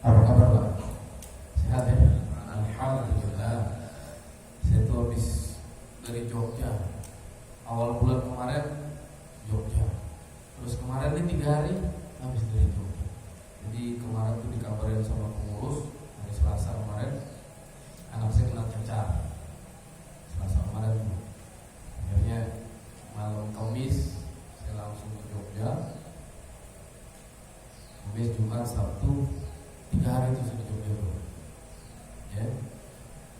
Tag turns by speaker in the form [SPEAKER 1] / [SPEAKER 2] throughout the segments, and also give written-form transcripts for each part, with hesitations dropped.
[SPEAKER 1] Apa kabar Pak? Sehat ya? Alhamdulillah. Saya tuh habis dari Jogja. Awal bulan kemarin Jogja. Terus kemarin ini 3 hari habis dari Jogja. Jadi kemarin tuh dikabarin sama pengurus hari Selasa kemarin anak saya kena cacar. Selasa kemarin tuh. Akhirnya malam Kamis saya langsung ke Jogja. Kamis, Jumat, Sabtu 3 hari itu sudah Jogja bro. Ya,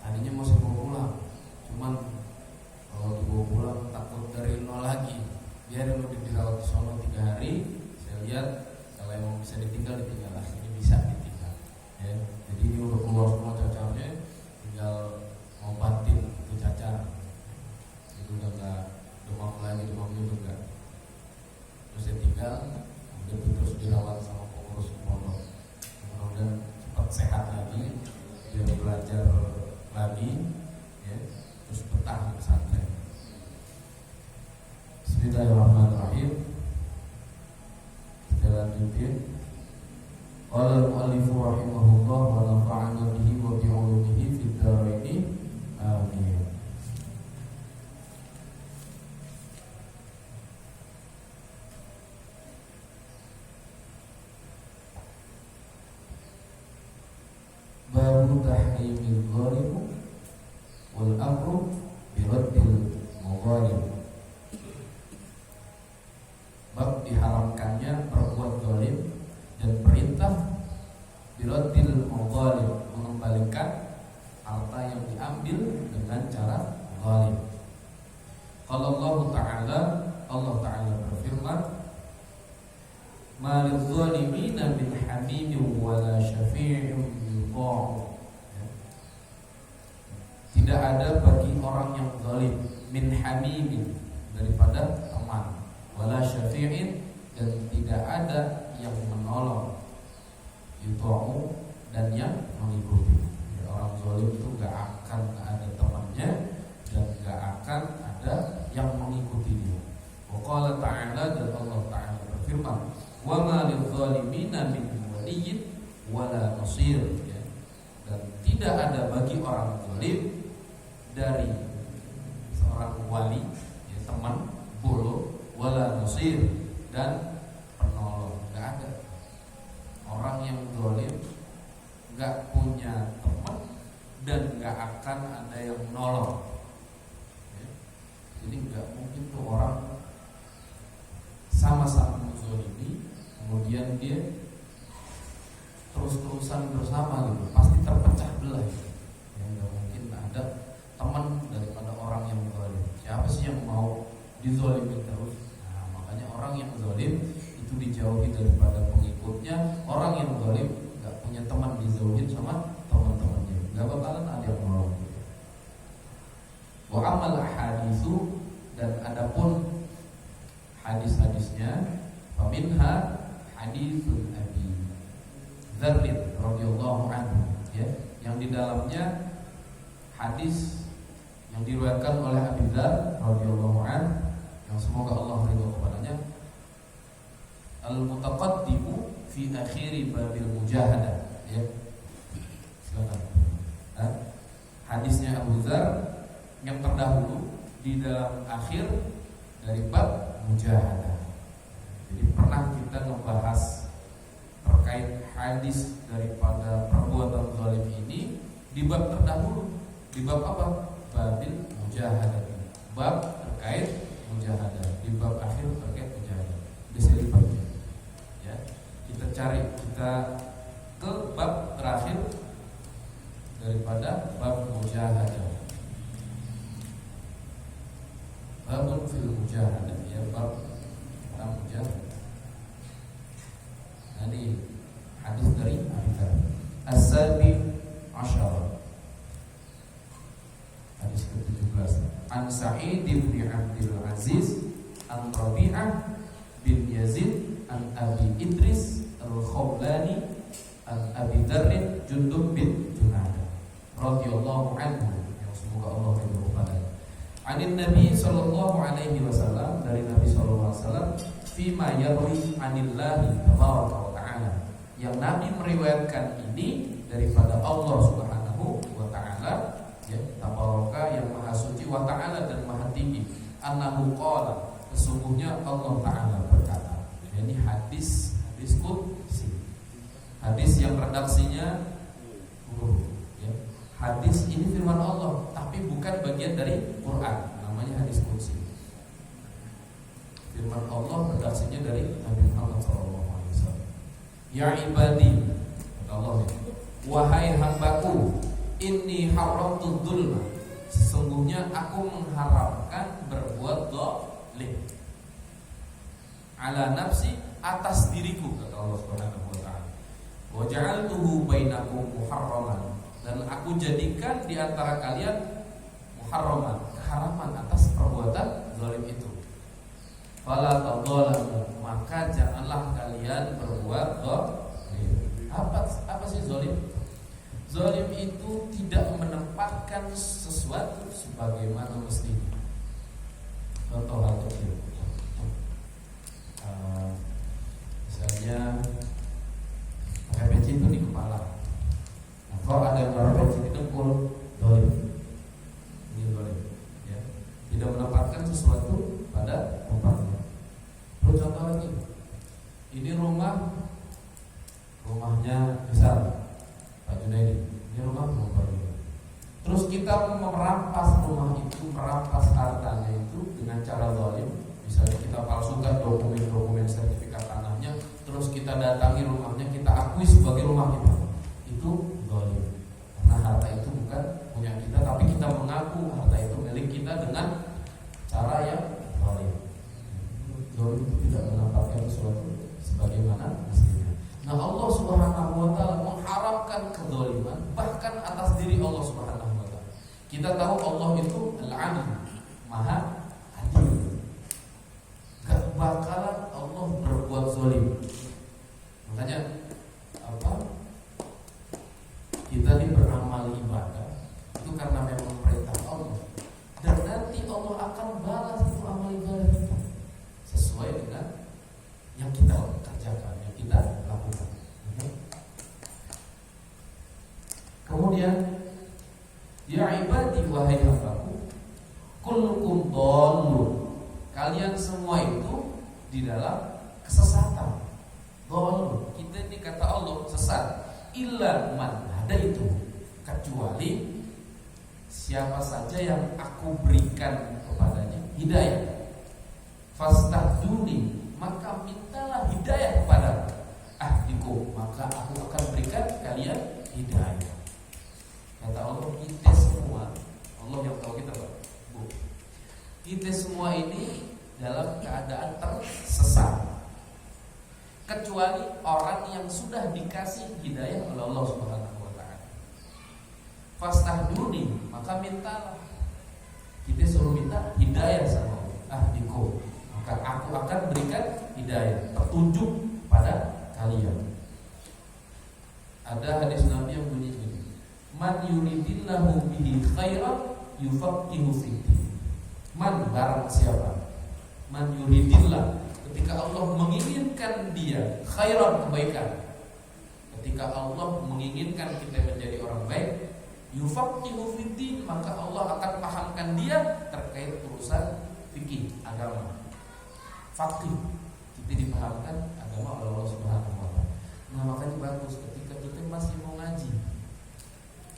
[SPEAKER 1] tadinya mau saya bawa pulang, cuman kalau dibawa pulang takut dari nol lagi. Biarin udah dirawat di sono 3 hari. Saya lihat kalau emang bisa ditinggal lah. Ini bisa ditinggal. Ya, jadi ini udah keluar semua cacarnya, tinggal ngobatin itu cacar. Itu udah nggak demam lagi, demam itu enggak. Terus saya tinggal, terus dirawat sama pengurus pondok. Dan cepat sehat lagi, biar belajar lagi, ya, terus betah di pesantren. Bismillahirrahmanirrahim. Kita lanjutin. Qala al-mu'allifu rahimahullah wa nafa'ana bihi wa bi'ulumihi fid dharaini. Amin. Babu tahrimil zalim wal amru bi raddil mughalim. Bab diharamkannya perbuat zalim dan perintah bi raddil mughalim, mengembalikan harta yang diambil dengan cara zalim. Qala Allah Ta'ala berfirman, ma lil zalimina min hamimin wala syafi'in. Tidak ada bagi orang yang zalim min hamimin, daripada teman, wala syafi'in, dan tidak ada yang menolong, yutu'u, dan yang mengikuti. Ya, orang zalim itu gak akan ada temannya dan gak akan ada yang mengikuti dia. Wa qala ta'ala, dan Allah Ta'ala berfirman, wa ma lil zalimina min waliyyin wala nasir. Dan tidak ada bagi orang zalim dari seorang wali, ya, teman, bolo, wala nasir, dan penolong. Nggak ada. Orang yang zalim nggak punya teman dan nggak akan ada yang menolong. Ya. Jadi nggak mungkin tuh orang sama-sama menzalimi, kemudian dia terus-terusan bersama gitu, pasti terpecah belah. Ya, nggak mungkin ada teman daripada orang yang zalim. Siapa sih yang mau dizalimi terus? Nah, makanya orang yang zalim itu dijauhi daripada pengikutnya. Orang yang zalim nggak punya teman, dijauhin sama teman-temannya. Nggak bakalan ada yang menolong. Wa amal haditsu, dan adapun hadis-hadisnya, faminha haditsun Abi Dzar radhiyallahu anhu, ya, yang di dalamnya hadis yang diriwayatkan oleh Abi Dzar radhiyallahu anhu, yang semoga Allah ridho kepadanya, al-mutaqaddimu fi akhiri babil mujahadah, ya. Silakan. Hadisnya Abu Dzar yang terdahulu di dalam akhir dari bab mujahadah. Jadi pernah kita membahas terkait hadis daripada perbuatan zalim ini di bab terdahulu. Di bab apa? Babil mujahadah. Bab terkait mujahadah. Di bab akhir terkait mujahadah. Diselibatnya. Ya. Kita ke bab terakhir daripada bab mujahadah. Babun fil mujahadah, ya, bab tentang mujahadah. Ini hadis dari Abi Dzar. As-Sabi Asyara, hadis ke-17. An Sa'id bin Abdul Aziz an Rabi'ah bin Yazid an Abi Idris al-Khawlani an Abi Dzar Jundub bin Junadah radhiyallahu anhu, yang semoga Allah ridho kepadanya. Anin Nabi sallallahu alaihi wasallam, dari Nabi sallallahu alaihi wasallam, fima yarwi anillahi tabaraka wa ta'ala, yang Nabi meriwayatkan ini daripada Allah Subhanahu wa ta'ala, ya, tabaraka yang maha suci, wa ta'ala dan maha tinggi, annahu qala, sesungguhnya Allah Ta'ala berkata. Ini hadis qudsi, hadis yang redaksinya ya. Hadis ini firman Allah, tapi bukan bagian dari Quran, namanya hadis qudsi. Firman Allah redaksinya dari Nabi Muhammad SAW. Ya ibadi, kata Allah, wahai hambaku, inni haramtu dzulma, sesungguhnya aku mengharamkan berbuat zalim ala nafsi, atas diriku, kata Allah Subhanahu wa taala. Wa ja'altuhu bainakum muharraman, dan aku jadikan di antara kalian muharraman, keharaman atas perbuatan zalim itu. Fala tadzalamu, maka janganlah kalian berbuat zalim. Apa sih zalim? Zalim itu tidak menempatkan sesuatu sebagaimana mestinya. Contoh hal kecil, misalnya pakai peci itu di kepala. Nah, kalau ada yang pakai peci di dengkul, zalim. Ini zalim, ya. Tidak menempatkan sesuatu pada tempatnya. Terus contoh lagi, ini rumahnya besar, Pak Junaidi, ini rumah Pak Junaidi. Terus kita merampas rumah itu, merampas hartanya itu dengan cara zalim. Misalnya kita palsukan dokumen sertifikat tanahnya, terus kita datangi rumahnya, kita akui sebagai rumah kita. Itu zalim. Karena harta itu bukan punya kita, tapi kita mengaku harta itu milik kita dengan cara yang zalim. Zalim itu tidak menempatkan sesuatu sebagaimana mestinya. Nah, Allah Subhanahu wa taala mengharamkan kezaliman bahkan atas diri Allah Subhanahu wa taala. Kita tahu Allah itu Al-Adil, Maha Adil. Gak bakalan Allah berbuat zalim. Makanya kita ini beramal ibadah itu karena memang perintah Allah. Dan nanti Allah akan balas itu amal ibadah kita sesuai dengan yang kita kerjakan, yang kita lakukan. Kemudian ya ibad ibadi, wahai hambaku, kullukum dhalun, kalian semua itu di dalam kesesatan. Dhalun, kita ini kata Allah sesat. Illa man hadaitu, kecuali siapa saja yang aku berikan kepadanya hidayah. Fastahduni, maka mintalah hidayah kepadaku. Ahdikum, maka aku akan berikan kalian hidayah. Kata Allah, kita semua, Allah yang tahu kita, Pak, Bu, kita semua ini dalam keadaan tersesat, kecuali orang yang sudah dikasih hidayah oleh Allah Subhanahu wa taala. Fastahduni, maka mintalah. Kita suruh minta hidayah sama Allah. Ahdikum, maka aku akan berikan hidayah, petunjuk pada kalian. Ada hadis Nabi yang bunyi ini, man yuridillahu bihi khairan yufaqihu fiddin. Man, barang siapa, man yuridillah, ketika Allah menginginkan dia khairan, kebaikan, ketika Allah menginginkan kita menjadi orang baik, yufaqihu fiddin, maka Allah akan pahamkan dia terkait urusan fikih agama. Faqih, kita dipahamkan agama oleh Allah Subhanahu wa taala. Nah, makanya bagus ketika kita masih mau ngaji,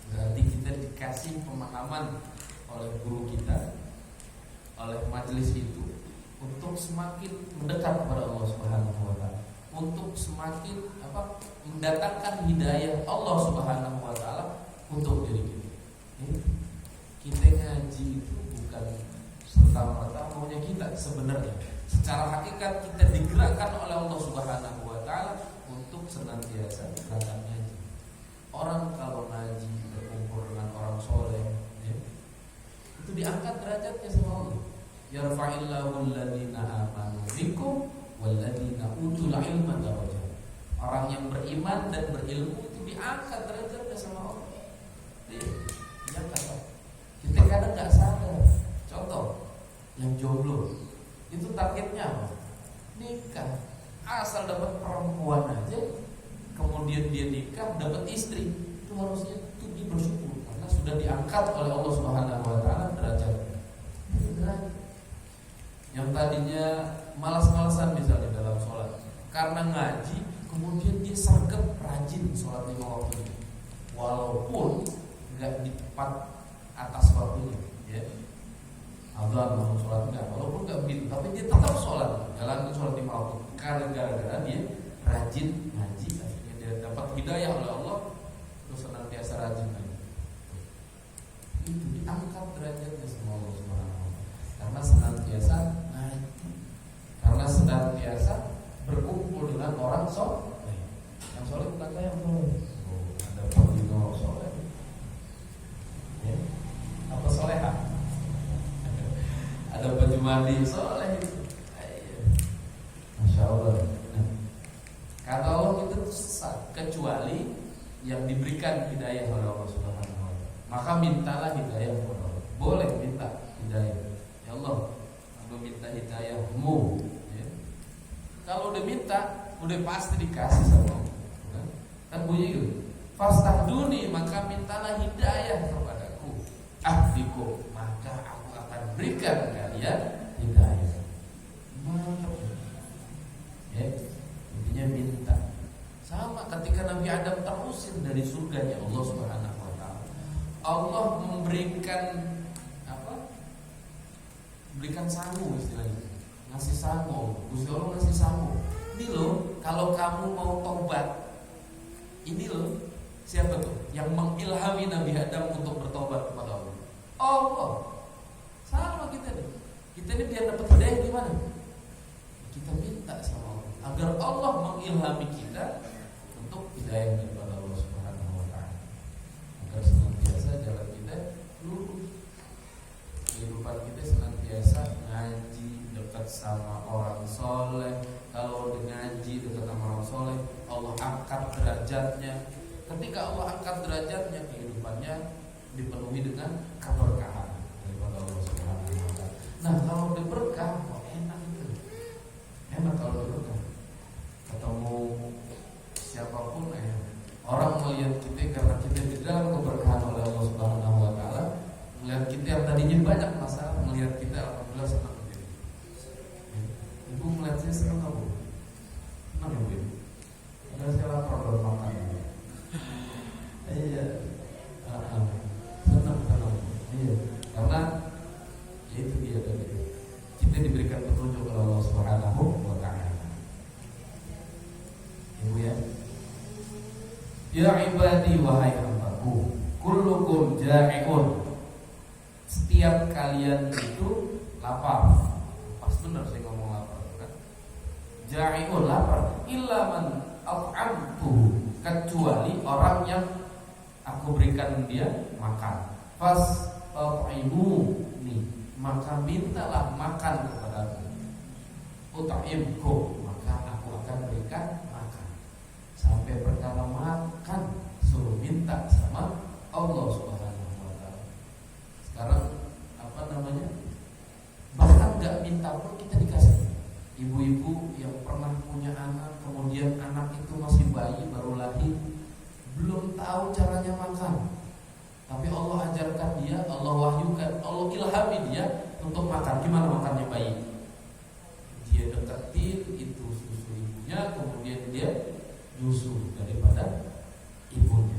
[SPEAKER 1] berarti kita dikasih pemahaman oleh guru kita, oleh majelis itu, untuk semakin mendekat kepada Allah Subhanahu wa taala, untuk semakin mendatangkan hidayah Allah Subhanahu wa taala untuk diri kita. Kita ngaji itu bukan serta-merta maunya kita sebenarnya. Secara hakikat kita digerakkan oleh Allah Subhanahu wa taala untuk senantiasa berangkat ngaji. Orang kalau ngaji berkumpul dengan orang soleh, ya, itu diangkat derajatnya sama Allah. Yarfa'illahu alladziina aamanu minkum walladziina utul ilma darajat. Orang yang beriman dan berilmu itu diangkat derajatnya sama Allah. Diangkat. Kita kadang nggak sadar. Contoh, yang jomblo itu targetnya apa? Nikah. Asal dapat perempuan aja, kemudian dia nikah, dapat istri, itu harusnya itu dia bersyukur karena sudah diangkat oleh Allah Subhanahu wa taala derajatnya. Yang tadinya malas-malasan misalnya dalam sholat, karena ngaji, kemudian dia sanggup rajin sholat 5 waktu, walaupun nggak di tepat atas waktunya, ya. Azan langsung sholat enggak, walaupun enggak begitu, tapi dia tetap sholat, jalankan sholat 5 waktu. Karena gara-gara dia rajin ngaji, akhirnya dia dapat hidayah oleh Allah, terus senantiasa rajin ngaji. Itu diangkat derajatnya sama Allah Subhanahu wa taala. Karena senantiasa ngaji, karena senantiasa berkumpul dengan orang soleh. Yang soleh bukan saya yang soleh. Oh, ada pembina soleh. Ya, apa soleha? Ada penjumadi soleh itu. Masya Allah. Nah, kata Allah itu sesat kecuali yang diberikan hidayah oleh Allah Subhanahu wa taala. Maka mintalah hidayah kepada Allah. Boleh minta hidayah. Ya Allah, aku minta hidayahmu. Ya. Kalau udah minta, udah pasti dikasih sama Allah. Kan bunyi gitu. Fastahduni, maka mintalah hidayah kepadaku. Ahdikum, maka aku akan berikan kalian hidayah. Mantap. Ya, intinya minta. Sama ketika Nabi Adam terusir dari surganya Allah Subhanahu wa taala. Allah memberikan berikan sangu istilahnya. Ngasih sangu. Gusti Allah ngasih sangu. Ini loh, kalau kamu mau tobat, ini loh, siapa tuh yang mengilhami Nabi Adam untuk bertobat kepada Allah? Allah. Sama kita nih. Kita ini biar dapat hidayah gimana? Kita minta sama Allah agar Allah mengilhami kita untuk hidayah kepada Allah Subhanahu wa taala. Agar senantiasa jalan kita lurus. Kehidupan kita senantiasa ngaji, dekat sama orang soleh. Kalau udah ngaji dekat sama orang soleh, Allah angkat derajatnya. Ketika Allah angkat derajatnya, kehidupannya dipenuhi dengan keberkahan daripada Allah Subhanahu wa taala. Nah, kalau udah berkah, enak itu. Enak kalau udah berkah. Ketemu siapapun orang melihat kita karena kita di dalam keberkahan oleh Allah Subhanahu wa taala, kita yang tadinya banyak masalah melihat kita alhamdulillah senang gitu. Ibu melihat saya senang nggak Bu? Senang Bu? Karena saya lapar belum makan. Iya, senang. Iya, karena ya itu dia tadi. Kita diberikan petunjuk oleh Allah Subhanahu wa Ta'ala. Ibu ya. Ya ibadi wahai hambaku, kullukum ja'iun. Setiap kalian itu lapar. Pas benar saya ngomong lapar kan? Ja'iun lapar. Illa man at'amtuhu, kecuali orang yang aku berikan dia makan. Fas at'imu nih, maka mintalah makan kepadaku. Ut'imku, maka aku akan berikan makan. Sampai perkara makan suruh minta sama Allah Subhanahu wa Ta'ala. Sekarang bahkan nggak minta pun kita dikasih. Ibu-ibu yang pernah punya anak, kemudian anak itu masih bayi baru lahir, belum tahu caranya makan, tapi Allah ajarkan dia, Allah wahyukan, Allah ilhami dia untuk makan. Gimana makannya bayi? Dia deketin itu susu ibunya, kemudian dia nyusu daripada ibunya.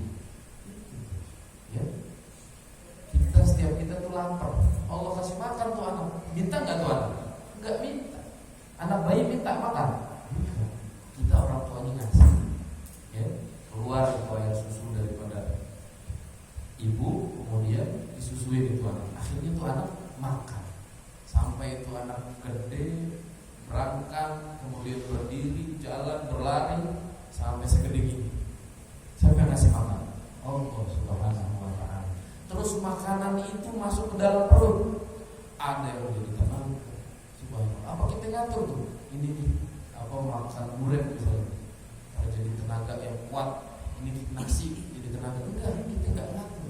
[SPEAKER 1] Ya. Setiap kita tuh lapar, Allah kasih makan tuh anak, minta nggak tuh anak? Nggak minta. Anak bayi minta makan, kita orang tuanya ngasih. Ya, keluar itu air susu daripada ibu, kemudian disusui itu anak. Akhirnya tuh anak makan, sampai itu anak gede, berangkat, kemudian berdiri, jalan, berlari, sampai segede gini. Siapa yang ngasih makan? Allah Subhanahu wa Ta'ala. Terus makanan itu masuk ke dalam perut. Ada yang jadi tenang. Subhanallah. Apa kita ngatur tuh? Ini nih, apa makan buret misalnya. Kalau jadi tenaga yang kuat, ini nasi jadi tenaga. Enggak, kita enggak ngatur.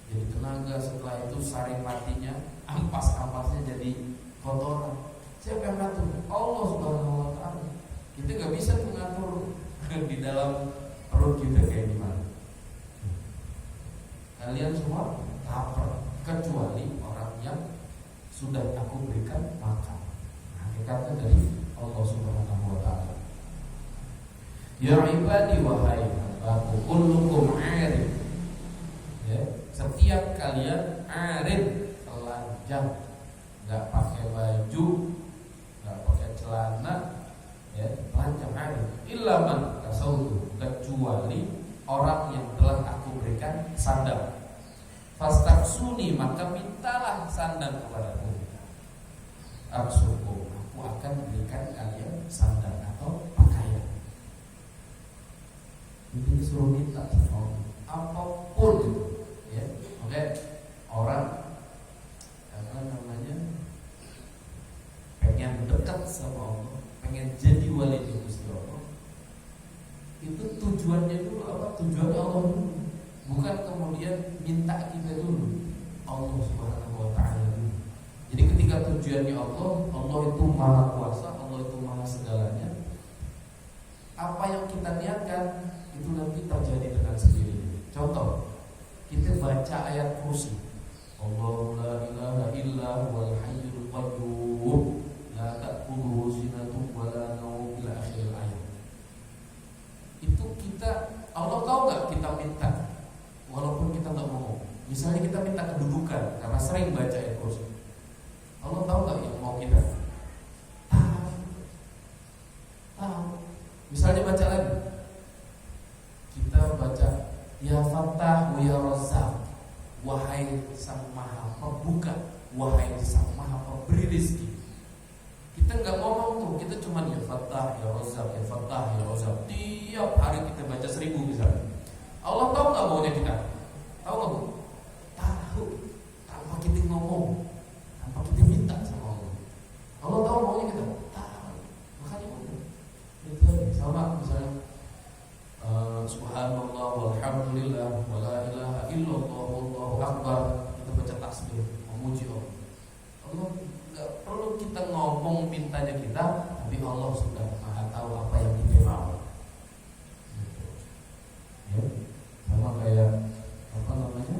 [SPEAKER 1] Jadi tenaga, setelah itu saring matinya, ampas-ampasnya jadi kotoran. Siapa yang ngatur? Allah Subhanahu wa Ta'ala. Kita enggak bisa mengatur di dalam perut kita kayak gimana. Kalian semua lapar, kecuali orang yang sudah aku berikan makan. Hakikatnya dari Allah Subhanahu wa Ta'ala. Ya ibadi wahai hambaku, kullukum 'arid. Ya, setiap kalian 'arid, telanjang, enggak pakai baju, enggak pakai celana, ya, telanjang 'arid. Illa man kasautu, kecuali orang yang telah aku berikan sandal. Fastaksuni, maka mintalah sandal kepadaku. Aksuku, aku akan berikan kalian sandal atau pakaian. Ini disuruh minta sama apapun itu, ya. Oke, orang pengen dekat sama Allah, pengen jadi wali di Gusti Allah. Itu tujuannya dulu apa? Tujuannya Allah dulu. Bukan kemudian minta kita dulu. Allah Subhanahu wa Ta'ala dulu. Jadi ketika tujuannya Allah, Allah itu maha kuasa, Allah itu maha segalanya. Apa yang kita niatkan itu nanti terjadi dengan sendirinya. Contoh, kita baca ayat kursi. Allahu la ilaha illa huwal hayyul qayyum la ta'khudhuhu sinatun wa la nawm ila akhir ayat. Itu kita, Allah tahu nggak kita minta, walaupun kita nggak ngomong. Misalnya kita minta kedudukan karena sering baca ayat kursi. Allah tahu nggak yang mau kita? Tahu. Misalnya baca lagi, kita baca ya Fattah ya Razzaq, wahai sang maha pembuka, wahai sang maha pemberi rezeki. Kita nggak ngomong tuh, kita cuma ya Fattah ya Razzaq, ya Fattah ya Razzaq. Tiap hari kita baca 1000 misalnya. Allah tahu nggak maunya kita? Tahu nggak Bu? Tahu. Tanpa kita ngomong, tanpa kita minta sama Allah. Allah tahu maunya kita? Tahu. Makanya Allah. Itu sama misalnya subhanallah walhamdulillah wala ilaha illallah wallahu akbar. Kita baca tasbih, memuji Allah. Allah nggak perlu kita ngomong mintanya kita, tapi Allah sudah maha tahu apa yang kita mau. Ya, sama kayak apa namanya?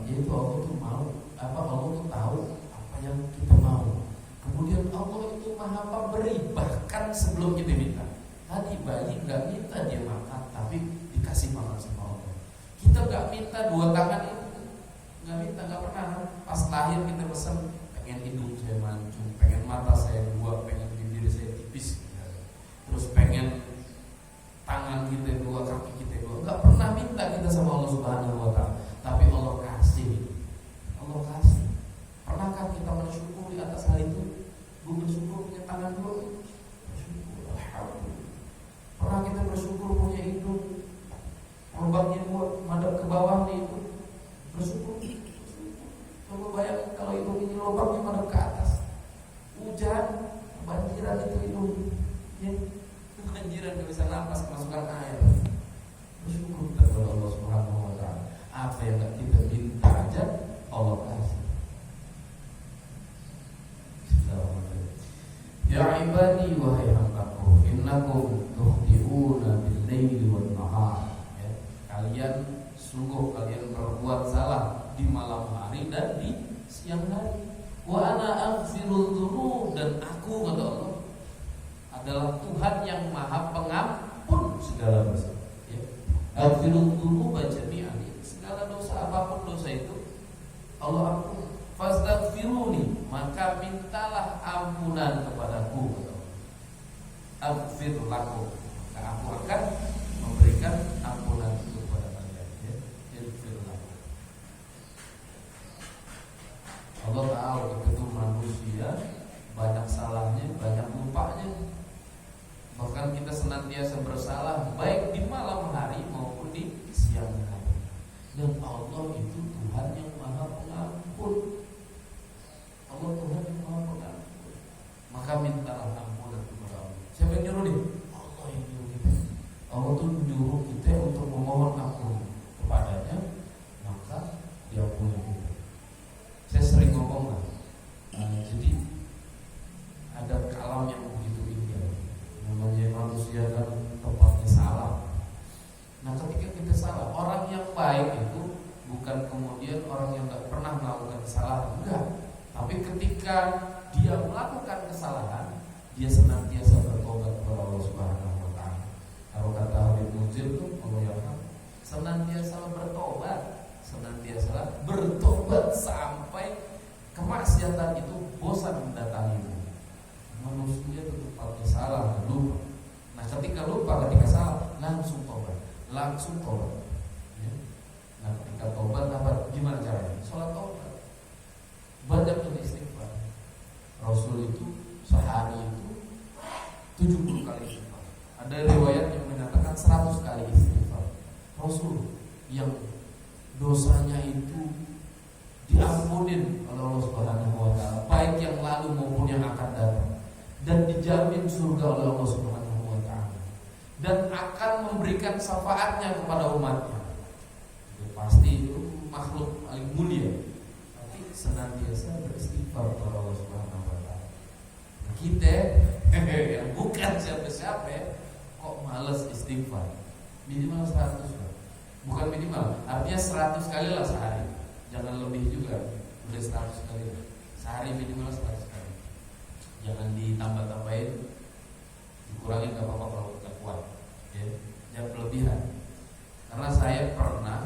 [SPEAKER 1] Ya Yaitu Allah tuh mau Allah tuh tahu apa yang kita mau. Kemudian Allah itu maha pemberi, bahkan sebelum kita minta. Tadi bayi nggak minta dia makan, tapi dikasih makan sama Allah. Kita nggak minta 2 tangan itu, nggak minta, nggak pernah. Pas lahir kita pesan, pengen hidung saya mancung, pengen mata saya 2, pengen bibir saya tipis, terus pengen tangan kita 2, kaki kita 2. Nggak pernah minta kita sama Allah Subhanahu Wa Taala, tapi Allah kasih. Allah kasih. Pernahkah kita bersyukur di atas hal itu? Gue bersyukur punya tangan 2, bersyukur, alhamdulillah. Pernah kita bersyukur punya hidung, lubangnya 2, madep ke bawah nih itu, bersyukur. Coba bayangkan kalau hidung ini lubangnya madep ke atas, hujan, banjiran itu hidung, ya, banjiran gak bisa napas, kemasukan air. Bersyukur kita kepada Allah Subhanahu Wa Taala. Apa yang gak kita minta aja Allah kasih. Ya ibadi wahai hambaku, innakum tukhti'una bil-laili wan-nahar. Ya, kalian berbuat salah di malam hari dan di siang hari. Wa ana aghfirul dzunub, dan aku kata Allah adalah Tuhan yang Maha Pengampun segala dosa. Ya. Aghfirul dzunub jami'an, segala dosa apapun dosa itu Allah ampuni. Fastaghfiruni, maka mintalah ampunan kepadaku. Aghfir lakum, maka aku akan memberikan ampunan itu kepada kalian. Ya, aghfir lakum. Allah tahu itu manusia banyak salahnya, banyak lupanya. Bahkan kita senantiasa bersalah baik di malam hari maupun di siang hari. Dan Allah itu Tuhan yang Maha Pengampun. Allah Tuhan yang Maha Pengampun. Maka mintalah ampunan kepada Allah. Siapa yang nyuruh nih? Allah yang nyuruh kita. Allah tuh nyuruh kita untuk memohon ampun kepadanya, maka diampuni kita. Saya sering ngomong lah. Jadi ada kalam yang begitu indah. Namanya manusia kan tempatnya salah. Nah ketika kita salah, orang yang baik itu bukan kemudian orang yang gak pernah melakukan kesalahan, enggak. Tapi ketika dia melakukan kesalahan, dia senantiasa bertobat kepada Allah Subhanahu Wa Taala. Kalau kata Habib Mujib itu, senantiasa bertobat sampai kemaksiatan itu bosan mendatangimu. Manusia itu tempatnya salah dan lupa. Nah ketika salah, langsung tobat. Ya. Nah ketika tobat gimana caranya? Sholat tobat, banyak istighfar. Rasul itu sehari itu 70 kali istighfar. Ada riwayat yang menyatakan 100 kali istighfar. Rasul yang dosanya itu diampunin oleh Allah Subhanahu Wa Taala, baik yang lalu maupun yang akan datang, dan dijamin surga oleh Allah Subhanahu Wa Taala, dan akan memberikan syafaatnya kepada umatnya. Itu pasti itu makhluk paling mulia, tapi senantiasa beristighfar kepada Allah Subhanahu Wa Taala. Kita yang bukan siapa-siapa kok males istighfar. Minimal 100 lah. Bukan minimal, artinya 100 kali lah sehari. Jangan lebih juga, udah 100 kali lah. Sehari minimal 100 kali. Jangan ditambah-tambahin, dikurangin gak apa-apa kalau kita kuat. Ya, jangan berlebihan. Karena saya pernah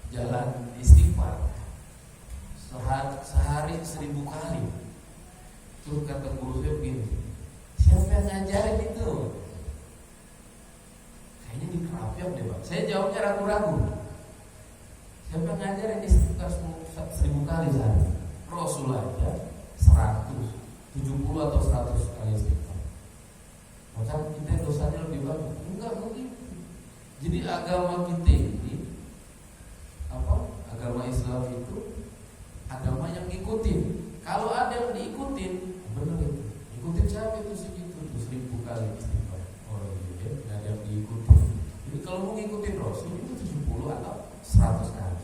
[SPEAKER 1] jalan istighfar sehari 1000 kali. Terus kata guru saya begini, siapa yang ngajarin itu? Kayaknya di Kerapiak deh Pak. Saya jawabnya ragu-ragu. Siapa yang ngajarin istighfar 1000 kali sehari? Rasul aja 170 atau 100 kali istighfar. Maka kita dosanya lebih banyak. Enggak begitu. Jadi agama kita ini agama Islam itu agama yang ngikutin. Kalau ada yang diikutin, benar itu. Ikutin siapa itu segitu 1000 kali istighfar. Oh iya, nggak ada yang diikutin. Jadi kalau mau ngikutin Rasul itu 70 atau 100 kali.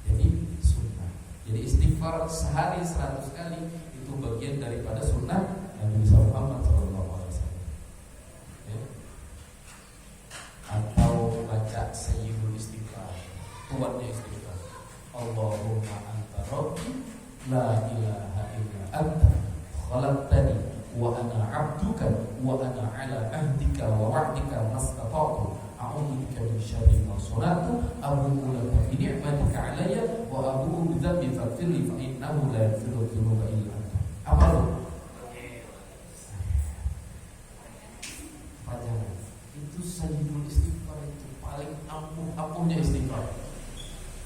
[SPEAKER 1] Jadi sunnah. Jadi istighfar sehari 100 kali itu bagian daripada sunnah Nabi Muhammad SAW. Ya. Atau baca Sayyidul Istighfar, tuannya istighfar. Allahumma Allahumma anta rabbi la ilaha illa anta khalaqtani wa ana 'abduka wa ana 'ala ahdika wa wa'dika mastata'tu a'udzu bika min syarri ma sana'tu abu'u laka bi ni'matika 'alayya wa abu'u bi dhanbi faghfir li fa innahu la yaghfiru dzunuba illa anta. Apa lu? Panjangan. Itu sayyidul istighfar, itu paling ampuh-ampuhnya istighfar.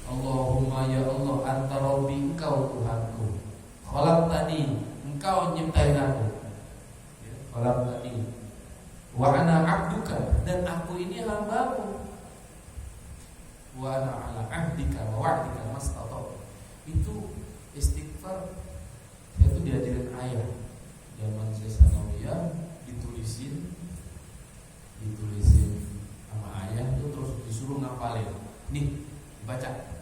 [SPEAKER 1] Allahumma ya Allah anta rabbi, engkau Tuhanku, khalaqtani, engkau nyiptain aku, khalaqtani wa ana 'abduka, dan aku ini hambamu, wa ana 'ala 'ahdika wa wa'dika mastata'tu. Itu istighfar. Saya tuh diajarin ayah zaman saya sanawiyah, ditulisin sama ayah itu, terus disuruh ngapalin. Nih, baca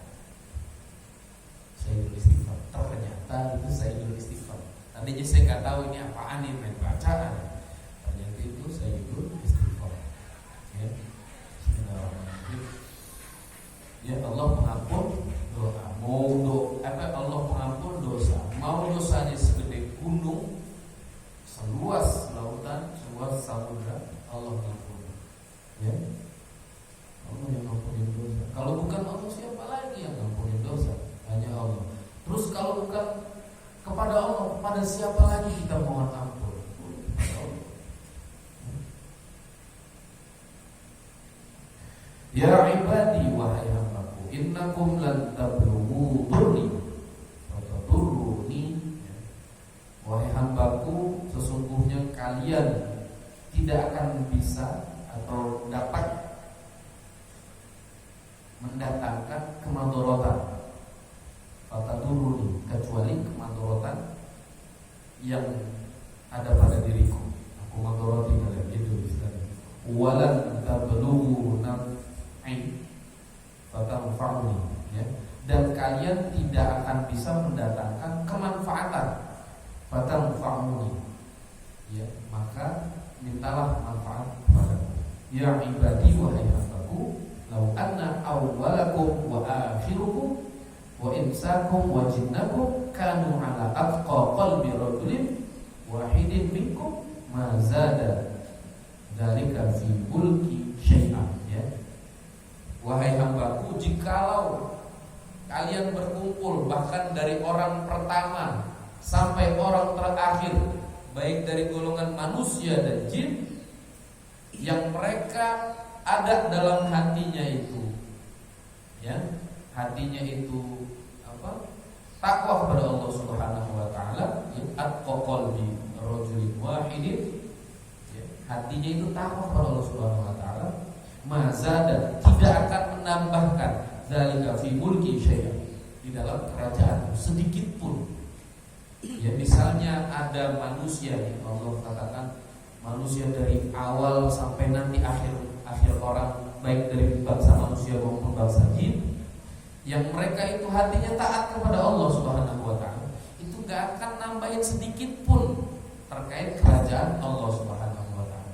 [SPEAKER 1] Sayyidul Istighfar. Ternyata itu Sayyidul Istighfar. Tadinya saya nggak tahu ini apaan nih, main bacaan. Ternyata itu Sayyidul Istighfar. Ya, ya Allah pengampun doa. Allah pengampun dosa. Mau dosanya segede gunung, seluas lautan, seluas samudra, Allah pengampun. Ya, Allah yang ngampunin dosa. Kalau bukan Allah, siapa lagi yang ngampunin dosa? Hanya Allah. Terus kalau bukan kepada Allah, kepada siapa lagi kita mohon ampun? Ya ibadi, wahai hambaku, innakum lan tablughu dhurri wa tadurruni. Wahai hambaku, sesungguhnya kalian tidak akan bisa atau dapat mendatangkan kemadharatan, fataduruni, kecuali kemadharatan yang ada pada diriku. Aku madharati kalian, itu istilahnya. Walan tablughu naf'i fatanfa'uni, ya. Dan kalian tidak akan bisa mendatangkan kemanfaatan, fatanfa'uni, ya. Maka mintalah manfaat padaku. Ya ibadi, wahai hambaku, lau anna awwalakum wa akhirukum wa insakum wa jinnakum kanu ala atqa qalbi rajulin wahidin minkum ma zada dzalika fi mulki syai'an, ya. Wahai hambaku, jikalau kalian berkumpul bahkan dari orang pertama sampai orang terakhir, baik dari golongan manusia dan jin, yang mereka ada dalam hatinya itu, ya, hatinya itu apa? Takwa kepada Allah Subhanahu wa taala, ya, atqa qalbi rajulin wahidin, ya, hatinya itu takwa kepada Allah Subhanahu wa taala, mazada, tidak akan menambahkan zalika fi mulki syai'an, di dalam kerajaan sedikit pun. Ya, misalnya ada manusia, ya, Allah katakan manusia dari awal sampai nanti akhir orang, baik dari bangsa manusia maupun bangsa jin, yang mereka itu hatinya taat kepada Allah Subhanahu wa taala, itu gak akan nambahin sedikit pun terkait kerajaan Allah Subhanahu wa taala.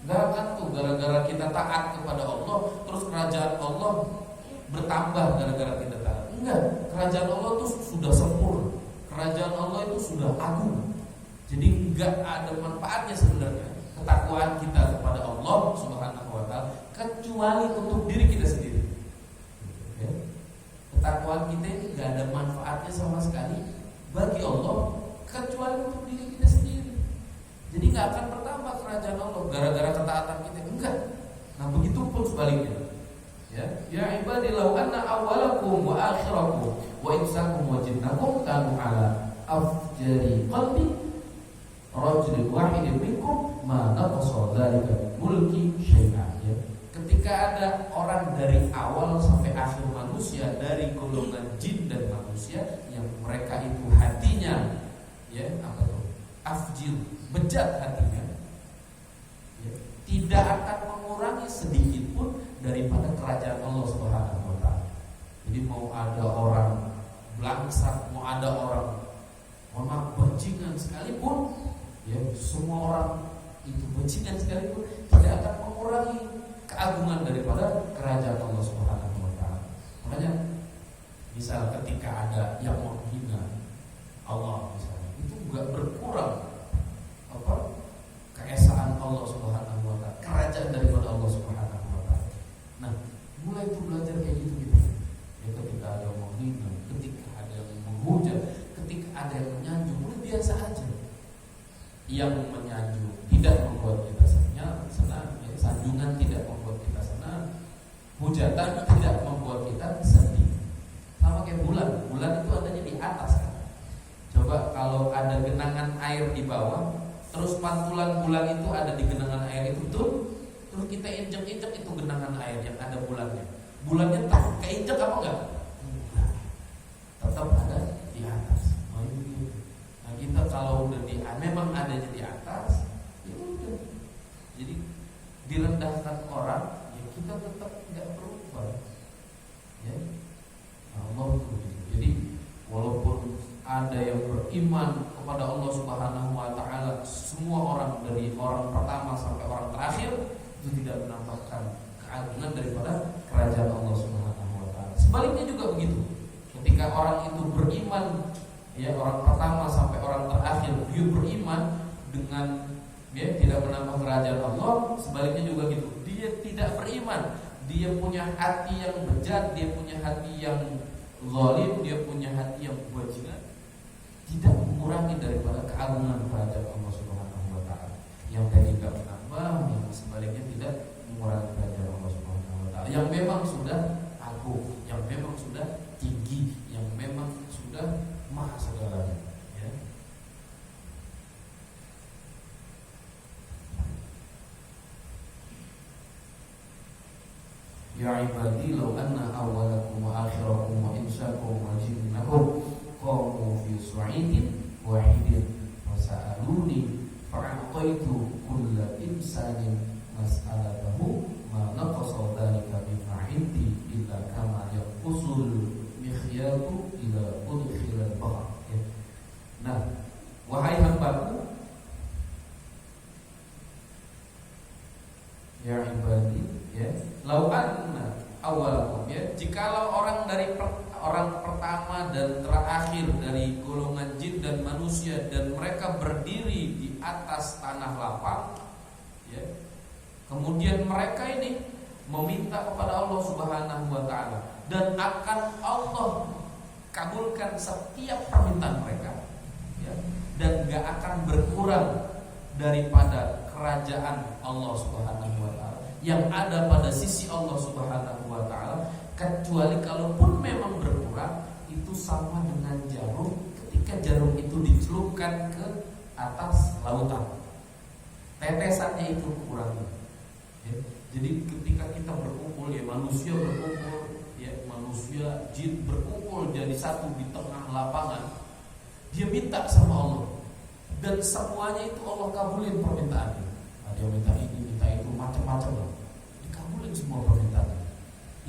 [SPEAKER 1] Gak akan tuh gara-gara kita taat kepada Allah terus kerajaan Allah bertambah gara-gara kita taat. Enggak, kerajaan Allah itu sudah sempurna. Kerajaan Allah itu sudah agung. Jadi enggak ada manfaatnya sebenarnya ketakwaan kita kepada Allah Subhanahu wa taala kecuali untuk diri kita sendiri. Ya. Ketakwaan kita ini enggak ada manfaatnya sama sekali bagi Allah kecuali untuk diri kita sendiri. Jadi enggak akan bertambah kerajaan Allah gara-gara ketaatan kita, enggak. Nah, begitu pun sebaliknya. Ya ibadi, law anna awwalakum wa akhirakum wa insakum wa jinnakum kanu ala afjari qalbi rajulin wahidin minkum ma naqasa dzalika mulki syai'an, ya. Ketika ada orang dari awal sampai akhir manusia, dari golongan jin dan manusia, yang mereka itu hatinya, ya, apa tuh? Afjir, bejat hatinya, ya, tidak akan mengurangi sedikit pun daripada kerajaan Allah Subhanahu wa taala. Jadi mau ada orang blangsat, mau ada orang bajingan sekalipun, ya, semua orang itu bajingan sekalipun tidak akan mengurangi keagungan daripada kerajaan Allah Subhanahu wa taala. Makanya Misal ketika ada yang menghina Allah misalnya, itu nggak berkurang keesaan Allah Subhanahu wa Ta'ala, kerajaan daripada Allah Subhanahu wa Ta'ala. Nah, mulai itu belajar kayak gitu. Ya, ketika ada yang menghina, ketika ada yang menghujat, ketika ada yang menyanjung, udah biasa aja. Yang menyanjung tidak membuat kita senang, ya, sanjungan tidak membuat kita senang, hujatan tidak membuat kita sedih. Sama kayak bulan itu adanya di atas kan. Coba kalau ada genangan air di bawah, terus pantulan bulan itu ada di genangan air itu tuh, terus kita injek-injek itu genangan air yang ada bulannya. Bulannya tak keinjek apa enggak? Nah, tetap ada di atas. Nah, kita kalau udah memang adanya di atas, ya udah. Jadi direndahkan orang, ya kita tetap nggak berubah. Ya, Allah itu. Jadi walaupun ada yang beriman kepada Allah Subhanahu wa Ta'ala, semua orang dari orang pertama sampai orang terakhir itu tidak menampakkan keagungan daripada kerajaan Allah Subhanahu wa Ta'ala. Sebaliknya juga begitu. Ketika orang itu beriman, ya orang pertama sampai orang terakhir dia beriman dengan dia tidak menambah kerajaan Allah, sebaliknya juga gitu. Dia tidak beriman, dia punya hati yang bejat, dia punya hati yang zalim, dia punya hati yang bajingan, tidak mengurangi daripada keagungan kerajaan Allah Subhanahu wa Ta'ala. Yang tadi tidak menambah, yang sebaliknya tidak mengurangi kerajaan Allah Subhanahu wa Ta'ala. Yang memang sudah agung, yang memang sudah tinggi, yang memang sudah maha segalanya. Ya. Ya ibadi law anna awwalakum wa akhirakum wa insakum wa jinnakum qamu fi su'idin wahidin wa sa'aluni fa'ataitu kulla insanin mas'alatahu ma naqasa dhalika mimma 'indi illa kama yanqusul mikhyatu ila udkhilal bahr. Nah, wahai hambaku, ya ibadi, ya, lau anna awalakum, ya, jikalau orang dari orang pertama dan terakhir dari golongan jin dan manusia dan mereka berdiri di atas tanah lapang, ya, kemudian mereka ini meminta kepada Allah Subhanahu wa Ta'ala dan akan Allah kabulkan setiap permintaan mereka, ya, dan gak akan berkurang daripada kerajaan Allah Subhanahu wa Ta'ala yang ada pada sisi Allah Subhanahu wa Ta'ala, kecuali kalaupun memang berkurang itu sama dengan jarum ketika jarum itu dicelupkan ke atas lautan, tetesannya itu kurang, ya. Jadi ketika kita berkumpul, ya, manusia berkumpul, ya, manusia jin berkumpul jadi satu di tengah lapangan, dia minta sama Allah dan semuanya itu Allah kabulin permintaannya. Nah, dia minta ini, minta itu, macam-macam lah, dikabulin semua permintaannya.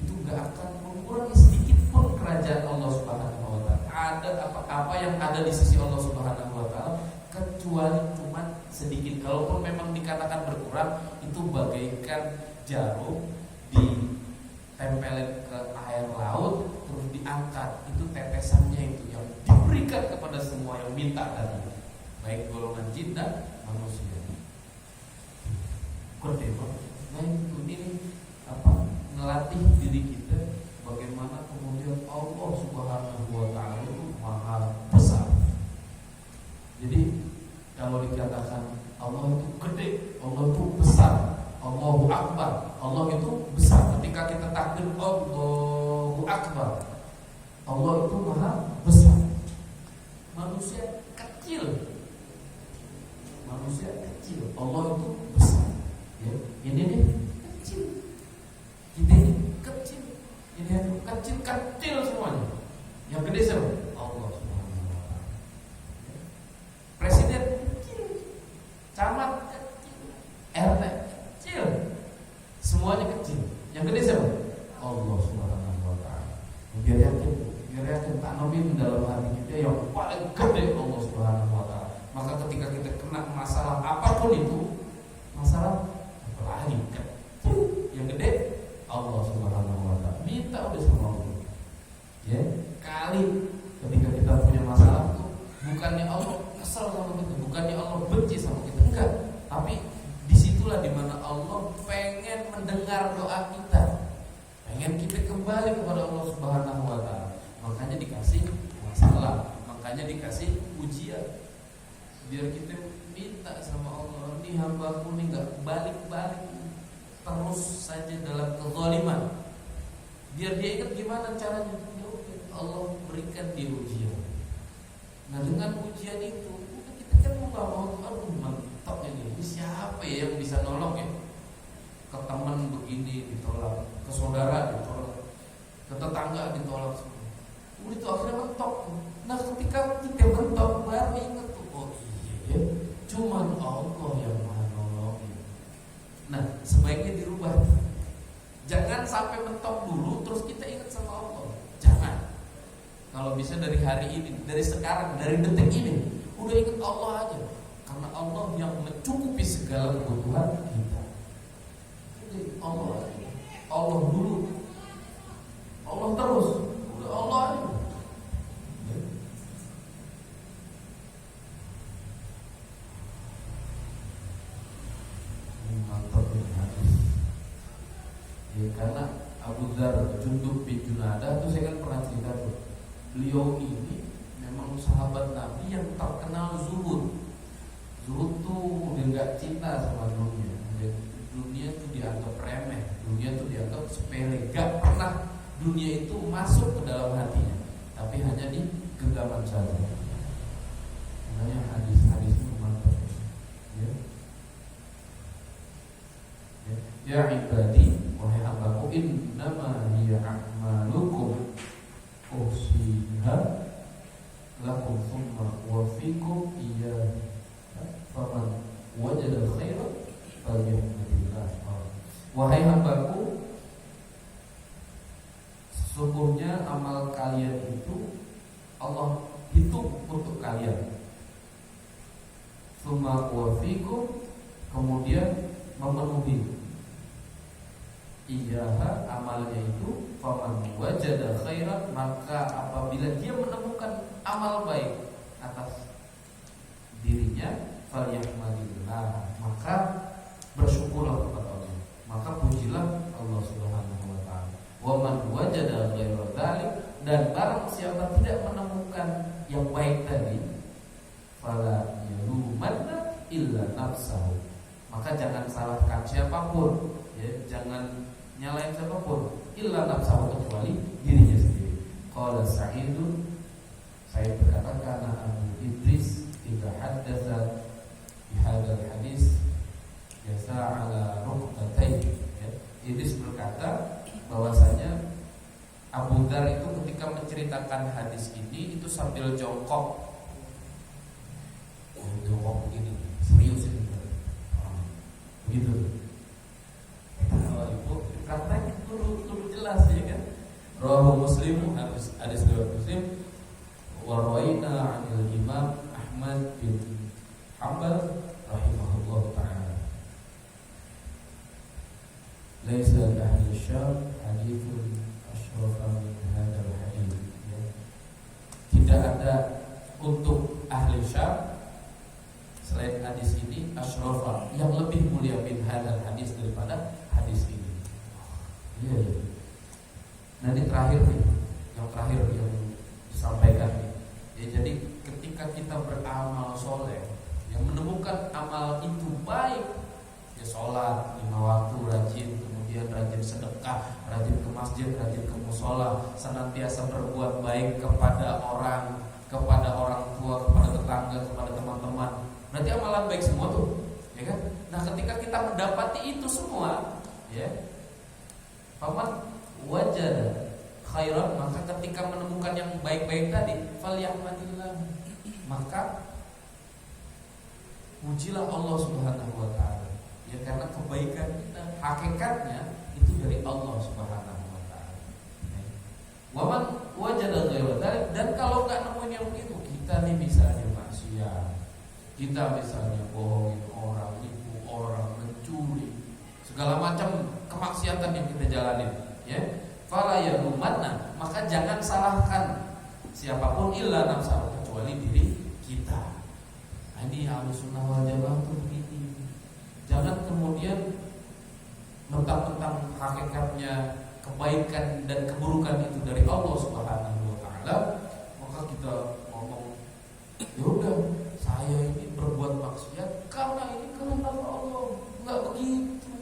[SPEAKER 1] Itu gak akan mengurangi sedikit pun kerajaan Allah Subhanahu wa Ta'ala. Ada apa-apa yang ada di sisi Allah Subhanahu wa Ta'ala kecuali cuma sedikit. Kalaupun memang dikatakan berkurang, itu bagaikan jarum ditempelin ke air laut terus diangkat, itu tetesannya itu yang diberikan kepada semua yang minta tadi, baik golongan jin dan manusia. Nah, itu ini melatih diri kita bagaimana kemudian Allah Subhanahu wa Ta'ala itu maha besar. Jadi kalau dikatakan Allah itu gede, Allah itu besar, Allahu Akbar, Allah itu besar. Ketika kita takbir Allahu Akbar, Allah itu maha besar. Manusia kecil, Allah itu besar, ya. Ini nih kecil, kita ini kecil, ini kecil semuanya. Yang gede siapa? Allah Subhanahu wa Ta'ala. Presiden kecil, camat kecil, RT kecil, semuanya kecil. Yang gede siapa? Allah Subhanahu wa Ta'ala. Biar yakin tanamin dalam hati kita yang paling gede Allah Subhanahu wa Ta'ala. Maka ketika kita kena masalah apapun itu, masalah apalagi kecil, yang gede Allah Subhanahu wa Ta'ala. Minta udah sama Allah, ya. sekali ketika kita punya masalah tuh bukannya Allah kesel sama kita, bukannya Allah benci sama kita, enggak. Tapi disitulah dimana Allah pengen mendengar doa kita, pengen kita kembali kepada Allah Subhanahu Wa Taala. Makanya dikasih masalah, makanya dikasih ujian, biar kita minta sama Allah, nih hambaku nih nggak balik-balik terus saja dalam kezaliman, biar dia ingat gimana caranya. Allah berikan dia ujian. Nah dengan ujian itu kita kan mau aduh mantap ini siapa ya yang bisa nolong ya? Ke teman begini ditolak, ke saudara ditolak, ke tetangga ditolak. Udah itu akhirnya mentok. Nah ketika kita mentok baru ingat tuh, oh iya ya, cuman Allah yang maha nolongin. Nah sebaiknya dirubah. Jangan sampai mentok dulu terus kita ingat sama Allah. Jangan. Kalau bisa dari hari ini, dari sekarang, dari detik ini, udah ingat Allah aja. Karena Allah yang mencukupi segala kebutuhan kita. Jadi Allah aja. Allah dulu, Allah terus, udah Allah aja. Mantap ini hadis. Ya, karena Abu Dzar Jundub bin Junadah itu saya kan pernah cerita tuh. Beliau ini memang sahabat Nabi yang terkenal zuhud. Zuhud tuh udah nggak cinta sama dunia. Dunia tuh dianggap remeh, dunia tuh dianggap sepele. Gak pernah dunia itu masuk ke dalam hatinya, tapi hanya di genggaman saja. Makanya hadis-hadis itu mantap. Ya ibadi, wahai hambaku, innama hiya a'malukum usiha lakum thumma wafikum iya faman wajada khairan falyahmadillah. Wahai hambaku, sesungguhnya amal kalian itu Allah hitung untuk kalian. Thumma wafikum, kemudian memenuhi iyaha amalnya itu, faman wajada khairan, maka apabila dia menemukan amal baik atas dirinya, falyahmadillah, maka bersyukurlah kepada Allah, maka pujilah Allah Subhanahu wa taala. Wa man wajada ghaira dzalik, dan barang siapa tidak menemukan yang baik tadi, fala yalumanna illa nafsahu, maka jangan salahkan siapapun, ya, jangan nyalain siapapun, illa nafsahu, kecuali dirinya sendiri. Qala Sa'idun, saya berkata, karena Abu Idris idza haddatsa bi hadzal hadis yasa ala rukbatayhi. Idris berkata bahwasanya Abu Dzar itu ketika menceritakan hadis ini itu sambil jongkok. Jongkok begini, serius ini. Begitu. Kalau ibu kata dulu jelas ya kan. Rawahu Muslim, hadis riwayat Muslim. Wa rawaina 'anil Imam Ahmad bin Hanbal rahimahullah taala. Laisa li ahli Syam hadithun asyrafa min hadzal hadits. Tidak ada untuk ahli Syam selain hadis ini asyrafa, yang lebih mulia min hadzal hadis, daripada hadis ini. Iya. Nah ini terakhir nih, yang terakhir yang disampaikan nih. Ya, jadi ketika kita beramal soleh, yang menemukan amal itu baik, ya sholat 5 waktu rajin, kemudian rajin sedekah, rajin ke masjid, rajin ke mushola, senantiasa berbuat baik kepada orang tua, kepada tetangga, kepada teman-teman. Berarti amalan baik semua tuh, ya kan? Nah ketika kita mendapati itu semua, ya, faman wajada khairan, maka ketika menemukan yang baik-baik tadi, falyahmadillah, maka pujilah Allah Subhanahu wa taala. Ya, karena kebaikan kita hakikatnya itu dari Allah Subhanahu wa taala. Waman wajada ghairu dzalik, dan kalau enggak nemuin yang begitu, kita nih misalnya maksiat, kita misalnya bohongin orang, nipu orang, mencuri, segala macam kemaksiatan yang kita jalanin, ya. Fala yalumanna, maka jangan salahkan siapapun illa nafsahu, kecuali diri kita. Nah, ini Ahlussunnah wal Jamaah itu begini. Jangan kemudian mentang-mentang hakikatnya kebaikan dan keburukan itu dari Allah Subhanahu wa taala, maka kita ngomong, ya udah, saya ini berbuat maksiat karena ini kehendak Allah. Enggak begitu,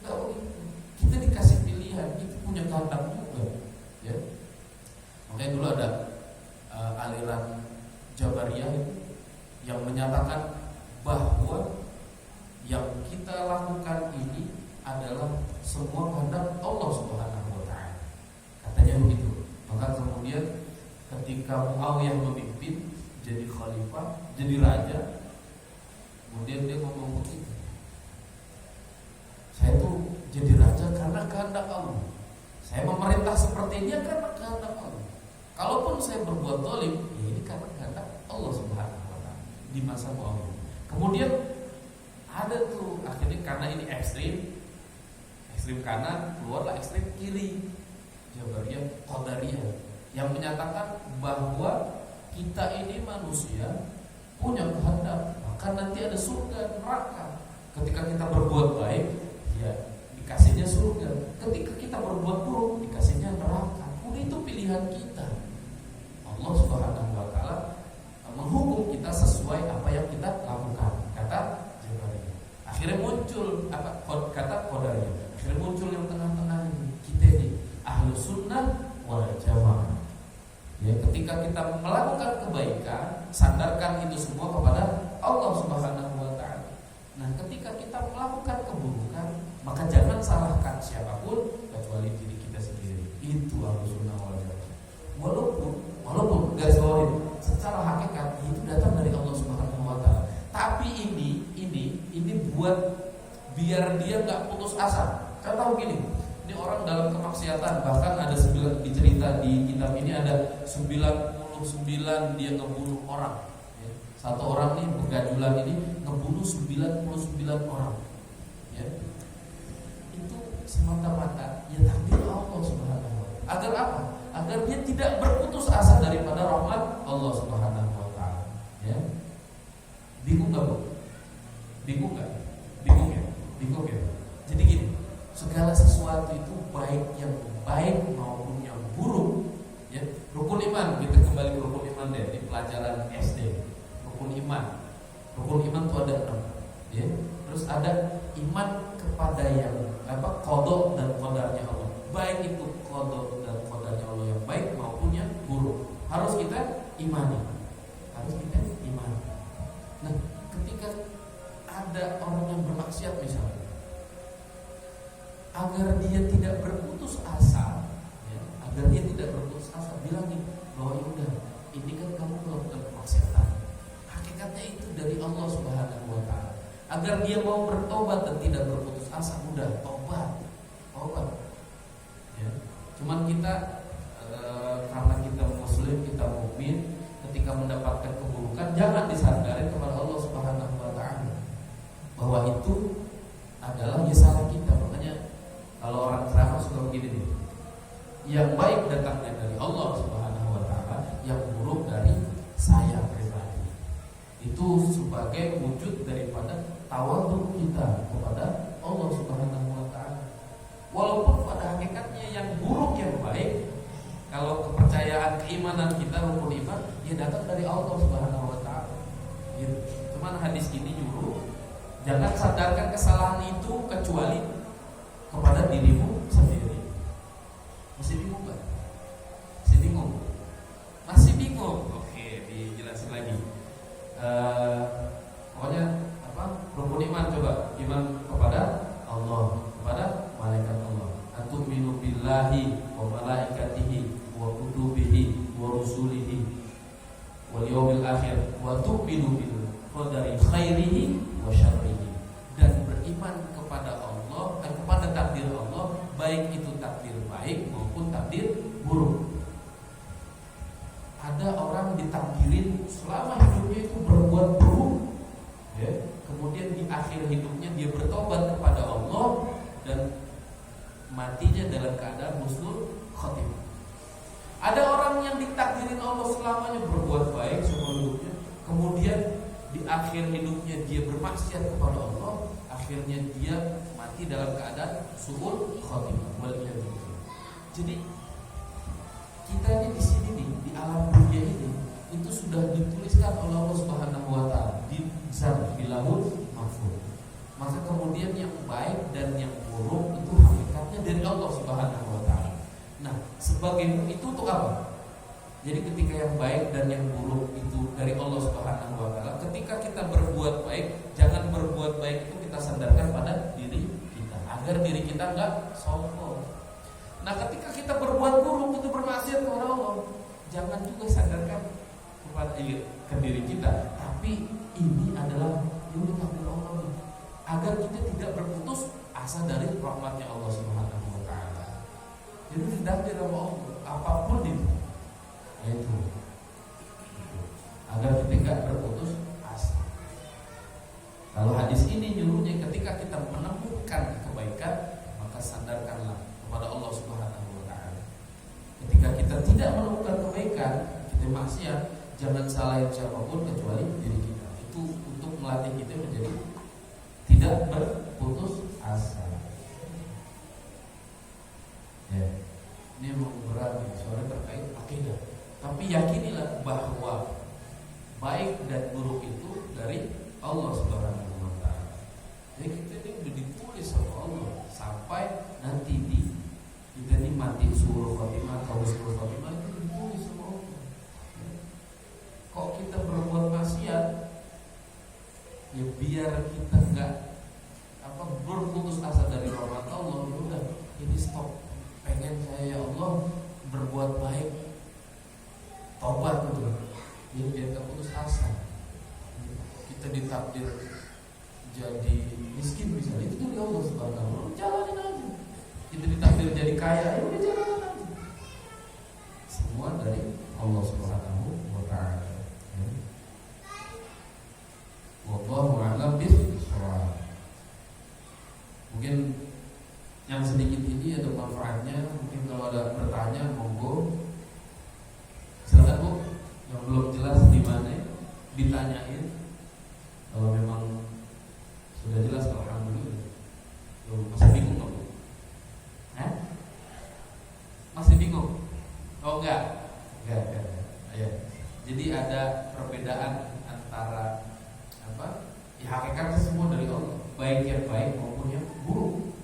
[SPEAKER 1] enggak begitu. Kita dikasih pilihan, itu punya kehendak juga, ya. Makanya dulu ada aliran Jabariyah yang menyatakan bahwa yang kita lakukan ini adalah semua kehendak Allah Subhanahu wa taala. Katanya begitu. Maka kemudian ketika Muawiyah memimpin jadi khalifah, jadi raja, kemudian dia ngomong begitu. Saya tuh jadi raja karena kehendak Allah. Saya memerintah seperti ini karena kehendak Allah. Kalaupun saya berbuat zalim, ya ini karena kehendak Allah Subhanahu wa taala di masa Muawiyah. Kemudian ada tuh akhirnya karena ini ekstrim kanan, keluarlah ekstrim kiri, Jabariyah Qadariyah, yang menyatakan bahwa kita ini manusia punya kehendak, maka nanti ada surga, neraka. Ketika kita berbuat baik, ya dikasihnya surga. Ketika kita berbuat buruk, dikasihnya neraka. Itu pilihan kita. Allah Subhanahu wa taala menghukum kita sesuai apa yang kita lakukan, kata Jabariyah. Akhirnya muncul kata Qadariyah. Akhirnya muncul yang tengah-tengah ini, kita ini Ahlussunnah wal Jamaah. Ya, ketika kita melakukan kebaikan, sandarkan itu semua kepada Allah Subhanahu wa taala. Nah, ketika kita melakukan keburukan, maka jangan salahkan siapapun kecuali diri kita sendiri. Itu Ahlussunnah wal Jamaah. Walaupun garis bawahi, secara hakikat itu datang dari Allah Subhanahu wa taala. Tapi ini buat biar dia enggak putus asa. Kan tahu gini, ini orang dalam kemaksiatan, bahkan ada dicerita di kitab ini ada 99 dia ngebunuh orang. Ya. Satu orang nih begajulan ini ngebunuh 99 orang. Ya. Itu semata-mata ya takdir Allah Subhanahu wa taala. Agar apa? Agar dia tidak berputus asa daripada rahmat Allah Subhanahu wa taala. Ya. Bingung enggak, Bu? Bingung enggak? Bingung ya? Jadi gini, segala sesuatu itu baik yang baik maupun yang buruk, ya. Rukun iman, kita kembali ke rukun iman deh di pelajaran SD. Rukun iman itu ada 6, ya. Terus ada iman kepada yang qada dan qadarnya Allah. Baik itu qada dan qadarnya Allah yang baik maupun yang buruk, harus kita imani. Nah, ketika ada orang yang bermaksiat misalnya, agar dia tidak berputus asa, ya, bilangin bahwa ya udah, ini kan kamu melakukan kemaksiatan, hakikatnya itu dari Allah Subhanahu wa taala. Agar dia mau bertobat dan tidak berputus asa, udah tobat. Ya. Cuman kita karena kita muslim, kita mukmin, ketika mendapatkan keburukan jangan disandarin kepada Allah Subhanahu wa taala. Bahwa itu adalah ya salah kita. Makanya kalau orang ceramah suka begini nih, yang baik datangnya dari Allah Subhanahu wa taala, yang buruk dari saya pribadi. Itu sebagai wujud daripada tawadhu kita kepada Allah Subhanahu wa taala. Walaupun pada hakikatnya yang buruk yang baik, kalau kepercayaan keimanan kita, rukun iman, ya datang dari Allah Subhanahu wa taala. Gitu. Cuman hadis ini nyuruh jangan sandarkan kesalahan itu kecuali kepada dirimu sendiri. Masih bingung gak? Masih bingung? Oke, dijelasin lagi. Pokoknya rukun iman, coba iman kepada Allah, kepada malaikat Allah. Atu'minu billahi wa malaikatihi wa kutubihi wa rusulihi wal yawmil akhir wa tu'minu bil qadari khairihi wa syarrihi. Dan beriman kepada Allah, kepada takdir Allah, baik itu takdir baik maupun takdir buruk. Ada orang ditakdirin selama hidupnya itu berbuat buruk, ya. Kemudian di akhir hidupnya dia bertobat kepada Allah dan matinya dalam keadaan husnul khotimah. Ada orang yang ditakdirin Allah selamanya berbuat baik seumur hidupnya, kemudian di akhir hidupnya dia bermaksiat kepada Allah, akhirnya dia mati dalam keadaan su'ul khotimah. Jadi kita ini di sini nih, di alam dunia ini itu sudah dituliskan oleh Allah Subhanahu wa taala di Lauhul Mahfuz. Maka kemudian yang baik dan yang buruk itu hakikatnya dari Allah Subhanahu wa taala. Nah, sebagai itu untuk apa? Jadi ketika yang baik dan yang buruk itu dari Allah Subhanahu wa taala, ketika kita berbuat baik, jangan berbuat baik itu kita sandarkan pada diri kita agar diri kita enggak sombong. Nah, ketika kita berbuat buruk itu bermaksiat kepada Allah, jangan juga sandarkan kepada ke diri kita, tapi ini adalah takdir Allah agar kita tidak berputus asa dari rahmatnya Allah Subhanahu wa taala. Jadi ditakdir Allah apapun itu. Itu agar kita tidak berputus asa. Kalau hadis ini nyuruhnya ketika kita menemukan kebaikan, maka sandarkanlah kepada Allah Subhanahu wa taala. Ketika kita tidak menemukan kebaikan, kita maksiat, jangan salahin siapapun kecuali diri kita. Itu untuk melatih kita menjadi tidak berputus asa. Ya. Ini memang berat soalnya terkait akidah. Tapi yakinilah bahwa baik dan buruk itu dari Allah Subhanahu wa taala. Jadi kita ini sudah ditulis sama Allah sampai nanti kita ini mati suruh khotimah atau suruh khotimah itu ditulis sama Allah. Kok kita berbuat maksiat, ya biar kita enggak berputus asa dari rahmat Allah. Udah, ini stop. Pengen saya ya Allah berbuat baik, tobat gitu. Jadi biar gak putus asa. Kita ditakdir jadi miskin misalnya, itu dari Allah Subhanahu wa taala. Jalanin aja. Kita ditakdir jadi kaya, ya udah jalanin aja. Semua dari Allah Subhanahu wa taala. Wallahu a'lam bishawab. Mungkin yang sedikit ini ada manfaatnya. Mungkin kalau ada bertanya monggo. Silakan Bu, yang belum jelas di mana ditanyain. Kalau memang sudah jelas alhamdulillah. Masih bingung nggak Bu? Masih bingung? Oh enggak. Ya. Jadi ada perbedaan antara ya hakikatnya semua dari Allah, baik yang baik maupun yang buruk.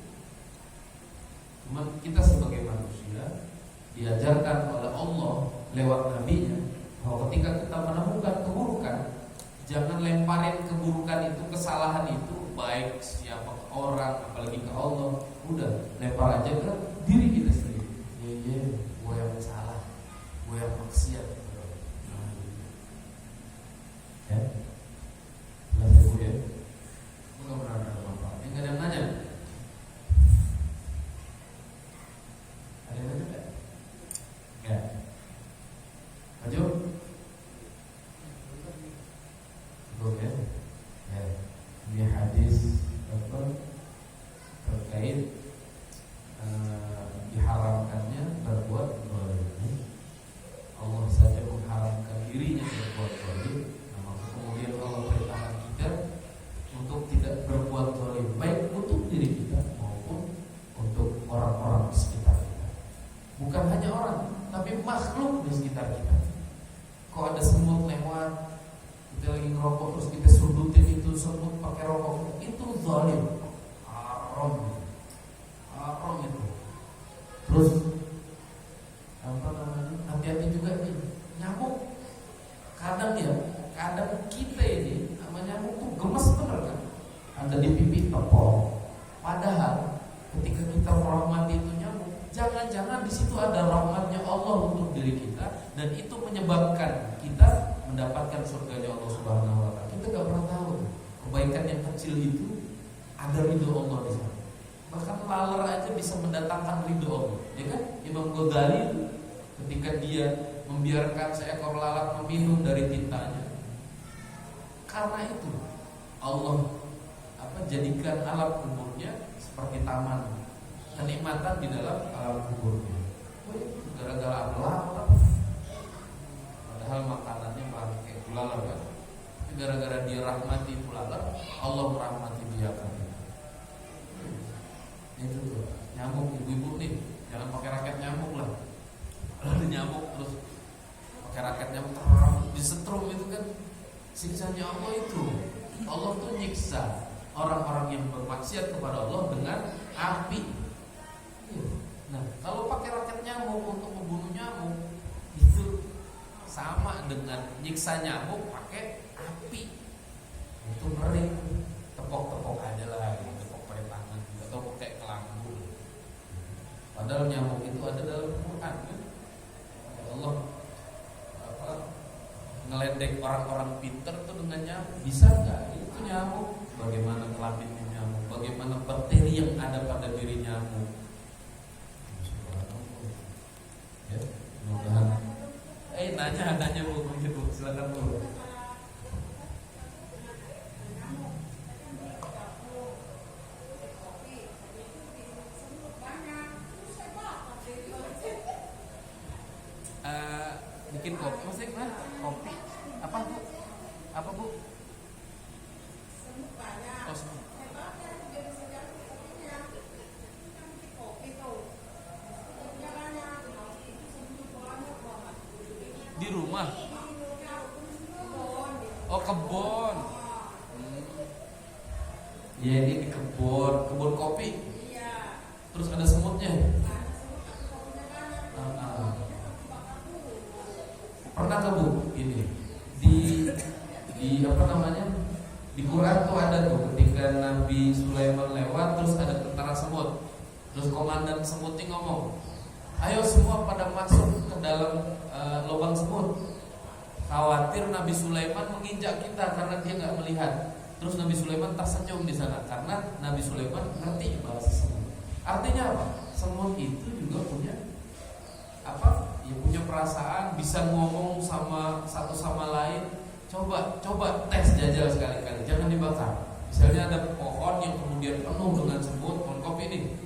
[SPEAKER 1] Cuma kita sebagai manusia diajarkan oleh Allah lewat nabinya bahwa ketika kita menemukan keburukan, jangan lemparin keburukan itu, kesalahan itu baik siapa ke orang, apalagi ke Allah. Udah lempar aja ke diri kita sendiri. Gue yang salah, gue yang maksiat. Ya. Jelas ya. Mudah-mudahan ada manfaat. Yang ada yang nanya? Ada yang nanya enggak? Enggak. Maju. Oke. Ya. Ini hadis terkait diharamkannya berbuat zalim. Allah saja mengharamkan dirinya berbuat zalim. Kemudian Allah perintahkan kita untuk tidak berbuat zalim, baik untuk diri kita maupun untuk orang-orang di sekitar kita. Bukan hanya orang, tapi makhluk di sekitar kita. Kok ada semut lewat, kita lagi ngerokok terus kita sudutin itu semut pakai rokok, itu zalim, haram itu. Terus hati-hati juga nih nyamuk. Kadang kita ini sama nyamuk tuh gemes bener kan, ada di pipi tepok. Padahal ketika kita merahmati itu nyamuk, jangan-jangan di situ ada rahmatnya Allah untuk diri kita, dan itu menyebabkan kita mendapatkan surganya Allah Subhanahu wa taala. Kita gak pernah tahu kebaikan yang kecil itu ada ridho Allah di sana. Bahkan laler aja bisa mendatangkan ridho Allah. Ya kan? Imam Ghazali ketika dia membiarkan seekor lalat meminum dari tintanya, karena itu Allah jadikan alam kuburnya seperti taman, kenikmatan di dalam alam kuburnya. Gara-gara apa? padahal makanannya pakai bulalar kan. Gara-gara dia rahmati bulalar, Allah merahmati dia kan. Itu tuh nyamuk, ibu-ibu nih jangan pakai raket nyamuk lah. Kalau ada nyamuk terus pakai raket nyamuk disetrum itu kan siksanya Allah itu. Allah tuh nyiksa orang-orang yang bermaksiat kepada Allah dengan api. Nah, kalau pakai raket nyamuk untuk membunuh nyamuk itu sama dengan nyiksa nyamuk pakai api. Itu ngeri. Tepok-tepok aja lah, tepok pakai tangan atau pakai kelambu. Padahal nyamuk itu ada dalam Quran kan. Allah ngeledek orang-orang pinter tuh dengan nyamuk. Bisa nggak? Itu nyamuk. Bagaimana kelaminnya nyamuk? Bagaimana bakteri yang ada pada diri nyamuk? Ya, mudah-mudahan. Nanya Bu, begitu. Silakan Bu. Bikin kopi, maksudnya gimana? Kopi apa Bu? Apa Bu? Oh, semut. Di rumah. Oh, kebun. Ya, ini di kebun kopi. Terus ada semutnya. Pernah ke Bu ini di apa namanya, di Quran tuh ada tuh ketika Nabi Sulaiman lewat terus ada tentara semut, terus komandan semutnya ngomong, ayo semua pada masuk ke dalam lubang semut. Khawatir Nabi Sulaiman menginjak kita karena dia nggak melihat. Terus Nabi Sulaiman tersenyum di sana karena Nabi Sulaiman ngerti bahasa semut. Artinya apa? Semut itu juga punya apa? Ya punya perasaan, bisa ngomong sama satu sama lain. Coba tes jajal sekali-kali, jangan dibakar. Misalnya ada pohon yang kemudian penuh dengan semut, pohon kopi ini.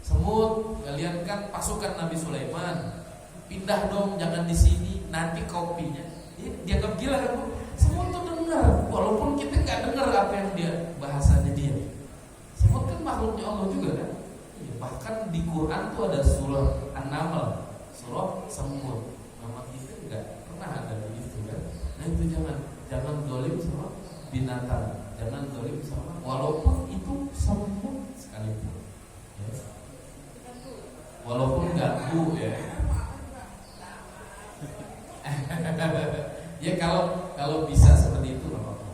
[SPEAKER 1] Semut, kalian kan pasukan Nabi Sulaiman. Pindah dong, jangan di sini, nanti kopinya. Dianggap gila kan Bu? Semut tuh dengar, walaupun kita nggak dengar apa yang dia bahasanya dia. Semut kan makhluknya Allah juga kan. Bahkan di Quran tuh ada surah An-Naml, surah semut. Nama kita nggak pernah ada di situ kan. Nah itu jangan dolim sama binatang, jangan dolim sama walaupun itu semut sekalipun. Ya. Walaupun ganggu ya. Ya kalau bisa seperti itu nggak apa-apa.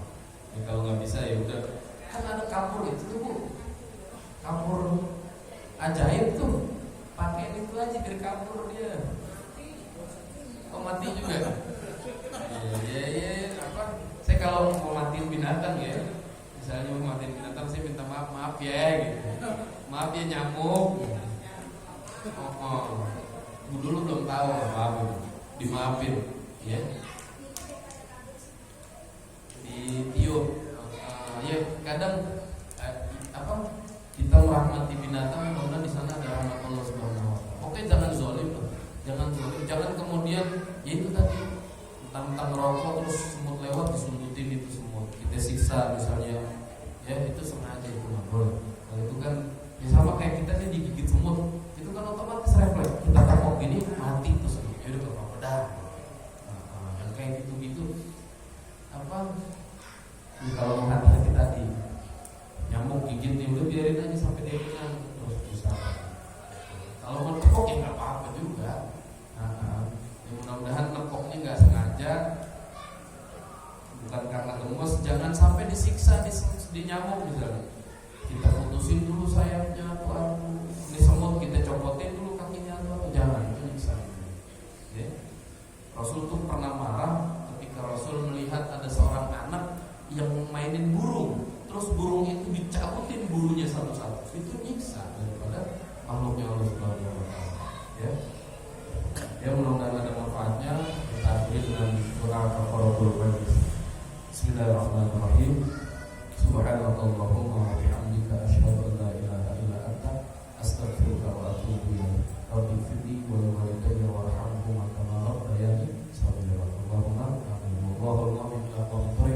[SPEAKER 1] Ya, kalau nggak bisa ya udah. Kan ada kapur itu tuh Bu, kapur ajaib tuh. Pakai itu aja biar kabur dia. Oh mati juga. Ya apa? Saya kalau mau matiin binatang ya, misalnya mau matiin binatang saya minta maaf ya gitu. Maaf ya nyamuk. Dulu belum tahu maaf, dimaafin ya. Ditiup. Ya kadang apa? Kita merahmati binatang, kemudian di sana ada rahmat Allah Subhanahu wa taala. Oke, jangan zalim, jangan kemudian ya itu tadi tentang rokok terus semut lewat disundutin itu semut. Kita siksa misalnya, ya itu sengaja itu nggak boleh. Kalau itu kan ya sama kayak kita nih digigit semut, itu kan otomatis refleks. Kita tepok gini mati itu semut. Ya udah apa-apa dah. Yang kayak gitu-gitu apa? Ya, kalau mau hati-hati tadi. Nyamuk gigit nih udah biarin aja sampai dia kenyang terus bisa. Kalau mau tepok ya nggak apa-apa juga. Ya mudah-mudahan tepoknya nggak sengaja, bukan karena gemes. Jangan sampai disiksa di nyamuk misalnya. Kita putusin dulu sayapnya atau ini semut kita copotin dulu kakinya atau jangan, itu nyiksa. Ya. Rasul tuh pernah marah ketika Rasul melihat ada seorang anak yang mainin burung. Terus burung itu dicabutin bulunya satu-satu. Itu nyiksa daripada makhluknya Allah Subhanahu wa taala. Ya. Ya mudah-mudahan ada manfaatnya. Kita akhiri dengan doa kafaratul majlis. Bismillahirrahmanirrahim. Subhanakallahumma wa bihamdika asyhadu an la ilaha illa anta astaghfiruka wa atubu ilaik. Rabbi firli wa walidayya warhamhuma kama rabbayani Allahumma amin. Wallahul muwaffiq ila aqwamit thoriq.